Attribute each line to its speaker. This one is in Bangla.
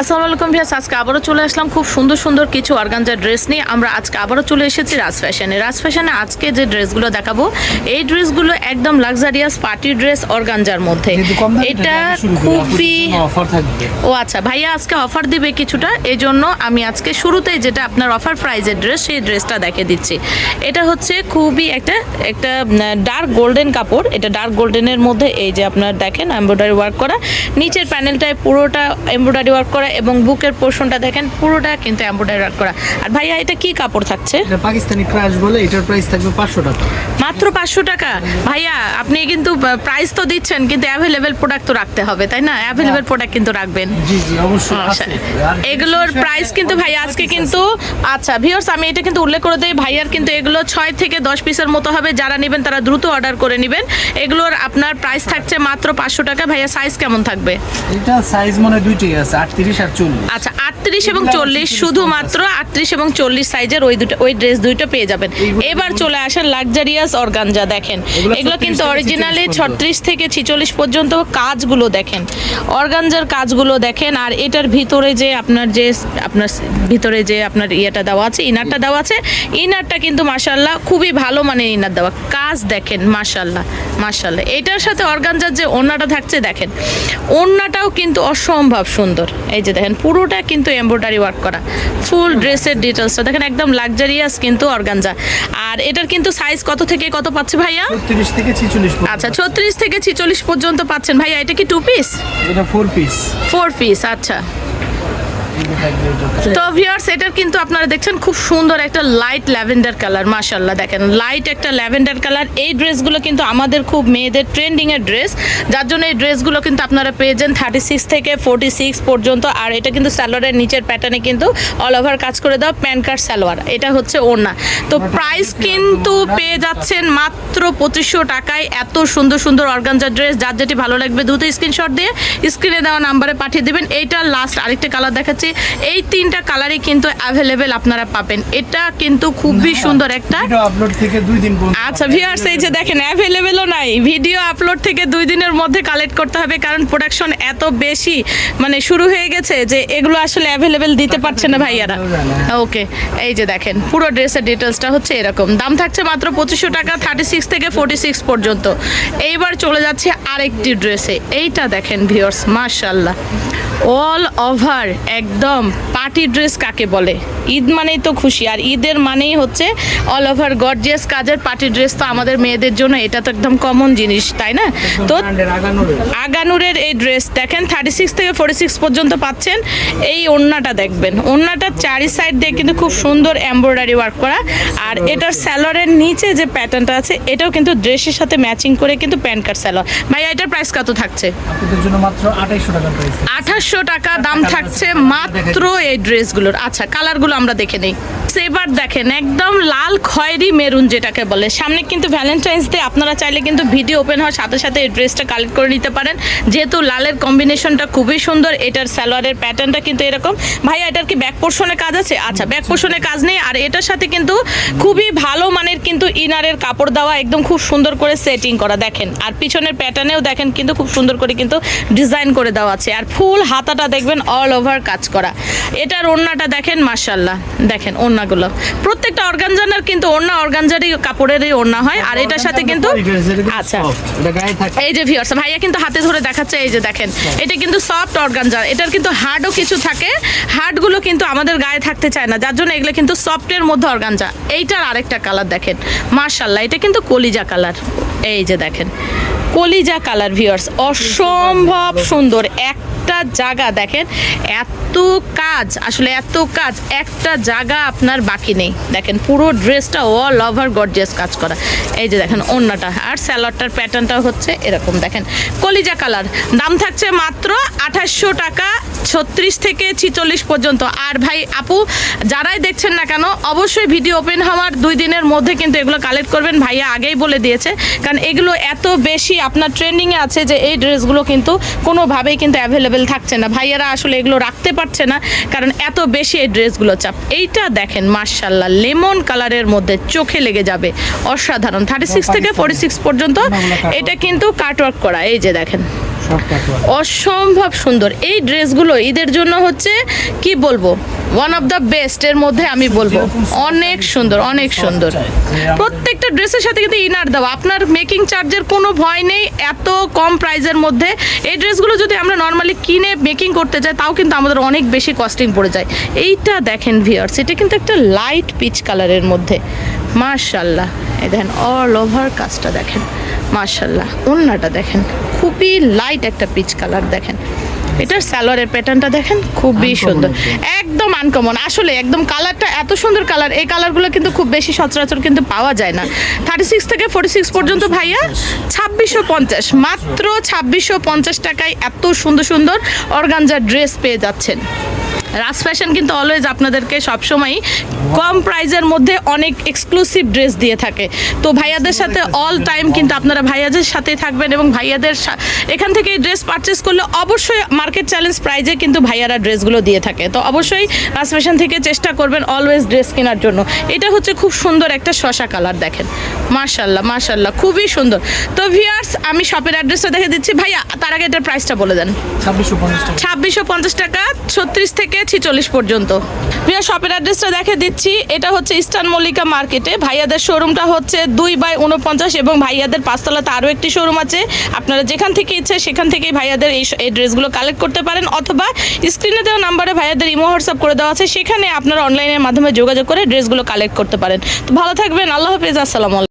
Speaker 1: আসসালামু আলাইকুম ভিউয়ার্স, আজকে আবারও চলে আসলাম খুব সুন্দর সুন্দর কিছু অর্গানজা ড্রেস নিয়ে। আমরা আজকে আবারও চলে এসেছি রাজ ফ্যাশনে। আজকে যে ড্রেসগুলো দেখাবো এই ড্রেসগুলো একদম লাক্সারিয়াস পার্টি ড্রেস অর্গানজার মধ্যে। এটা খুবই
Speaker 2: অফার থাকবে।
Speaker 1: ও আচ্ছা, ভাইয়া আজকে অফার দিবে কিছুটা, এই জন্য আমি আজকে শুরুতেই যেটা আপনার অফার প্রাইজের ড্রেস সেই ড্রেসটা দেখে দিচ্ছি। এটা হচ্ছে খুবই একটা ডার্ক গোল্ডেন কাপড়। এটা ডার্ক গোল্ডেনের মধ্যে এই যে আপনার দেখেন এমব্রয়ডারি ওয়ার্ক করা, নিচের প্যানেলটায় পুরোটা এমব্রয়ডারি ওয়ার্ক করা এবং বুকের পোর্শনটা দেখেন পুরোটা কিন্তু এমব্রয়ডারি ওয়ার্ক করা। আর ভাইয়া এটা কি কাপড় থাকছে?
Speaker 2: এটা পাকিস্তানি ক্রাশ বলে, এটার প্রাইস থাকবে 500 টাকা।
Speaker 1: মাত্র 500 টাকা? ভাইয়া আপনি কিন্তু প্রাইস তো দিচ্ছেন, কিন্তু অ্যাভেলেবেল প্রোডাক্ট তো রাখতে হবে, তাই না? অ্যাভেলেবেল প্রোডাক্ট কিন্তু রাখবেন।
Speaker 2: জি জি অবশ্যই আছে।
Speaker 1: এগুলোর প্রাইস কিন্তু ভাইয়া আজকে কিন্তু আচ্ছা ভিউয়ার্স, আমি এটা কিন্তু উল্লেখ করে দেই, ভাইয়ার কিন্তু এগুলো 6 থেকে 10 পিসের মতো হবে। যারা নেবেন তারা দ্রুত অর্ডার করে নেবেন। এগুলোর আপনার প্রাইস থাকছে মাত্র 500 টাকা। ভাইয়া সাইজ কেমন থাকবে?
Speaker 2: এটা সাইজ মনে দুইটাই আছে, 38 আর 40।
Speaker 1: আচ্ছা 38 এবং 40, শুধুমাত্র 38 এবং 40 সাইজের ওই ড্রেস দুইটা পেয়ে যাবেন। এবার চলে আসেন লাক্সারিয়াস অর্গানজা। দেখেন এগুলো কিন্তু অরিজিনালি 36 থেকে 46 পর্যন্ত কাজগুলো দেখেন, অর্গানজার কাজগুলো দেখেন। আর এটার ভিতরে যে আপনার ভিতরে যে আপনার ইয়েটা দেওয়া আছে, ইনারটা দেওয়া আছে, ইনারটা কিন্তু মাশাআল্লাহ খুবই ভালো মানের ইনার দেওয়া, কাজ দেখেন মাশাআল্লাহ। এটার সাথে অর্গানজার যে ওড়নাটা থাকছে দেখেন, ওড়নাটাও কিন্তু অসম্ভব সুন্দর। এই যে দেখেন পুরোটা কিন্তু এমব্রয়ডারি ওয়ার্ক করা, ফুল ড্রেসের ডিটেলসটা দেখেন, একদম লাক্সারিয়াস কিন্তু অর্গানজা। আর এটার কিন্তু সাইজ কত থেকে কত পাচ্ছে ভাইয়া?
Speaker 2: 36 থেকে 46।
Speaker 1: আচ্ছা 36 থেকে 46 পর্যন্ত পাচ্ছেন। ভাইয়া এটা কি 2 পিস?
Speaker 2: এটা 4 পিস।
Speaker 1: 4 পিস, আচ্ছা। তো ভিউয়ার্স, এটার কিন্তু আপনারা দেখছেন খুব সুন্দর একটা লাইট ল্যাভেন্ডার কালার, মাশাআল্লাহ দেখেন লাইট একটা ল্যাভেন্ডার কালার। এই ড্রেসগুলো কিন্তু আমাদের খুব মেয়েদের ট্রেন্ডিং এর ড্রেস, যার জন্য এই ড্রেসগুলো কিন্তু আপনারা পেয়ে যান 36 থেকে 46 পর্যন্ত। আর এটা কিন্তু সালোয়ারের নিচের প্যাটার্নে কিন্তু অল ওভার কাজ করে দাও, প্যান্ট কাট সালোয়ার। এটা হচ্ছে ওড়না। তো প্রাইস কিন্তু পেয়ে যাচ্ছেন মাত্র 2500 টাকায় এত সুন্দর সুন্দর অর্গানজা ড্রেস। যার যেটি ভালো লাগবে দ্রুত স্ক্রিনশট দিয়ে স্ক্রিনে দেওয়া নাম্বারে পাঠিয়ে দেবেন। এইটা লাস্ট আরেকটা কালার দেখাচ্ছি, এই 3টা কালারই কিন্তু অ্যাভেলেবেল আপনারা পাবেন। এটা কিন্তু খুবই সুন্দর একটা
Speaker 2: ভিডিও আপলোড থেকে 2 দিন পর্যন্ত।
Speaker 1: আচ্ছা ভিউয়ার্স, এই যে দেখেন অ্যাভেলেবেলও নাই, ভিডিও আপলোড থেকে 2 দিনের মধ্যে কালেক্ট করতে হবে, কারণ প্রোডাকশন এত বেশি শুরু হয়ে গেছে যে এগুলো আসলে অ্যাভেলেবেল দিতে পারছে না ভাইয়ারা। ওকে, এই যে দেখেন পুরো ড্রেসের ডিটেলসটা হচ্ছে এরকম, দাম থাকছে মাত্র 2500 টাকা, 36 থেকে 46 পর্যন্ত। এইবার চলে যাচ্ছে আরেকটি ড্রেসে। এইটা দেখেন ভিউয়ার্স, মাশাআল্লাহ অল ওভার একদম পার্টি ড্রেস কাকে বলে? ঈদ মানেই তো খুশি, আর ঈদের মানেই হচ্ছে অল ওভার গর্জিয়াস কাজের পার্টি ড্রেস। তো আমাদের মেয়েদের জন্য এটা তো একদম কমন জিনিস, তাই না? তো আগানুরের এই ড্রেস দেখেন 36 থেকে 46 পর্যন্ত পাচ্ছেন। এই ওড়নাটা দেখবেন, ওড়নাটা চারি সাইড দিয়ে কিন্তু খুব সুন্দর এমব্রয়ডারি ওয়ার্ক করা। আর এটার স্যালোয়ারের নিচে যে প্যাটার্নটা আছে এটাও কিন্তু ড্রেসের সাথে ম্যাচিং করে কিন্তু প্যান্ট কাট স্যালোয়ার। ভাইয়া এটার প্রাইস কত থাকছে?
Speaker 2: আপনাদের জন্য মাত্র 2800 টাকা প্রাইস।
Speaker 1: 2800 টাকা দাম থাকছে মাত্র এই ড্রেসগুলোর। আচ্ছা কালারগুলো আমরা দেখে নেই। এবার দেখেন একদম লাল খয়েরি মেরুন যেটাকে বলে, সামনে কিন্তু ভ্যালেন্টাইন্স ডে, আপনারা চাইলে কিন্তু ভিডিও ওপেন হওয়ার সাথে সাথে এই ড্রেসটা কালেক্ট করে নিতে পারেন, যেহেতু লালের কম্বিনেশনটা খুবই সুন্দর। এটার সালোয়ারের প্যাটার্নটা কিন্তু এরকম। ভাইয়া এটার কি ব্যাক পোর্শনে কাজ আছে? আচ্ছা ব্যাক পোর্শনে কাজ নেই। আর এটার সাথে কিন্তু খুবই ভালো মানের কিন্তু ইনারের কাপড় দেওয়া, একদম খুব সুন্দর করে সেটিং করা দেখেন। আর পিছনের প্যাটার্নেও দেখেন কিন্তু খুব সুন্দর করে কিন্তু ডিজাইন করে দেওয়া আছে। আর ফুল হাতাটা দেখবেন অল ওভার কাজ করা। এটার ওড়নাটা দেখেন মাশাআল্লাহ, দেখেন ওড়নাগুলো প্রত্যেকটা অর্গানজার কিন্তু ওড়না অর্গানজারই কাপড়েরই ওড়না হয়। আর এটার সাথে কিন্তু আচ্ছা এই যে ভিউয়ার্স, ভাইয়া কিন্তু হাতে ধরে দেখাচ্ছে, এই যে দেখেন এটা কিন্তু সফট অর্গানজা। এটার কিন্তু হার্ডও কিছু থাকে, হার্ডগুলো কিন্তু আমাদের গায়ে থাকতে চায় না, যার জন্য এগুলো কিন্তু সফটের মধ্যে অর্গানজা। এইটার আরেকটা কালার দেখেন মাশাআল্লাহ, এটা কিন্তু কলিজা কালার। এই যে দেখেন কলিজা কালার ভিউয়ার্স, অসম্ভব সুন্দর একটা জায়গা দেখেন, এত কাজ, আসলে এত কাজ, একটা জায়গা আপনার বাকি নেই। দেখেন পুরো ড্রেসটা অল ওভার গর্জিয়াস কাজ করা। এই যে দেখেন ওড়নাটা আর স্যালোয়ারটার প্যাটার্নটা হচ্ছে এরকম দেখেন কলিজা কালার। দাম থাকছে মাত্র 2800 টাকা, 36 থেকে 46 পর্যন্ত। আর ভাই আপু যারাই দেখছেন না কেন অবশ্যই ভিডিও ওপেন হওয়ার 2 দিনের মধ্যে কিন্তু এগুলো কালেক্ট করবেন, ভাইয়া আগেই বলে দিয়েছে, কারণ এগুলো এত বেশি আপনার ট্রেন্ডিংয়ে আছে যে এই ড্রেসগুলো কিন্তু কোনোভাবেই কিন্তু অ্যাভেলেবেল থাকছে না। ভাইয়ারা আসলে এগুলো রাখতে পারছে না, কারণ এত বেশি এই ড্রেসগুলো চাপ। এইটা দেখেন মাশাআল্লাহ লেমন কালারের মধ্যে চোখে লেগে যাবে, অসাধারণ। 36 থেকে 46 পর্যন্ত এটা কিন্তু কাটওয়ার্ক করা। এই যে দেখেন
Speaker 2: সব কাটওয়ার্ক।
Speaker 1: অসম্ভব সুন্দর এই ড্রেসগুলো ঈদের জন্য হচ্ছে কি বলবো ওয়ান অফ দ্য বেস্ট এর মধ্যে আমি বলবো অনেক সুন্দর অনেক সুন্দর প্রত্যেকটা ড্রেসের সাথে কিন্তু ইনার দেওয়া আপনার মেকিং চার্জের কোনো ভয় নেই এত কম প্রাইসের মধ্যে এই ড্রেসগুলো যদি আমরা নর্মালি কিনে মেকিং করতে যাই তাও কিন্তু আমাদের অনেক বেশি কস্টিং পড়ে যায় এইটা দেখেন ভিউয়ার্স এটা কিন্তু একটা লাইট পিচ কালারের মধ্যে মাশাআল্লাহ এই দেখেন অল ওভার কাজটা দেখেন মাশাআল্লাহ ওন্নাটা দেখেন খুবই লাইট একটা পিচ কালার দেখেন এটার সালোয়ারের প্যাটার্নটা দেখেন খুবই সুন্দর একদম আনকমন আসলে একদম কালারটা এত সুন্দর কালার এই কালারগুলো কিন্তু খুব বেশি সচরাচর কিন্তু পাওয়া যায় না 36 থেকে 46 পর্যন্ত ভাইয়া 2650 মাত্র 2650 টাকায় এত সুন্দর সুন্দর অর্গানজার ড্রেস পেয়ে যাচ্ছেন রাজ ফ্যাশন কিন্তু অলওয়েজ আপনাদেরকে সবসময় কম প্রাইজের মধ্যে অনেক এক্সক্লুসিভ ড্রেস দিয়ে থাকে তো ভাইয়াদের সাথে অল টাইম কিন্তু আপনারা ভাইয়াদের সাথেই থাকবেন এবং ভাইয়াদের এখান থেকে ড্রেস পারচেস করলে অবশ্যই মার্কেট চ্যালেঞ্জ প্রাইজে কিন্তু ভাইয়ারা ড্রেসগুলো দিয়ে থাকে তো অবশ্যই রাজ ফ্যাশন থেকে চেষ্টা করবেন অলওয়েজ ড্রেস কেনার জন্য এটা হচ্ছে খুব সুন্দর একটা শসা কালার দেখেন মাশাআল্লাহ মাশাআল্লাহ খুবই সুন্দর তো ভিউয়ার্স আমি শপের অ্যাড্রেসটা দেখে দিচ্ছি ভাইয়া তার আগে এটার প্রাইসটা বলে দেন
Speaker 2: 2650 টাকা
Speaker 1: 2650 টাকা 36 থেকে 46 পর্যন্ত ভাইয়া শপের অ্যাড্রেসটা দেখে দিচ্ছি এটা হচ্ছে ইস্টার্ন মল্লিকা মার্কেটে ভাইয়াদের শোরুমটা হচ্ছে 2/49 এবং ভাইয়াদের পাঁচতলাতে আরও একটি শোরুম আছে আপনারা যেখান থেকে ইচ্ছে সেখান থেকেই ভাইয়াদের এই ড্রেসগুলো কালেক্ট করতে পারেন অথবা স্ক্রিনে দেওয়া নাম্বারে ভাইয়াদের ইমো হোয়াটসঅ্যাপ করে দেওয়া আছে সেখানে আপনারা অনলাইনের মাধ্যমে যোগাযোগ করে ড্রেসগুলো কালেক্ট করতে পারেন তো ভালো থাকবেন আল্লাহ হাফেজ আসসালামু আলাইকুম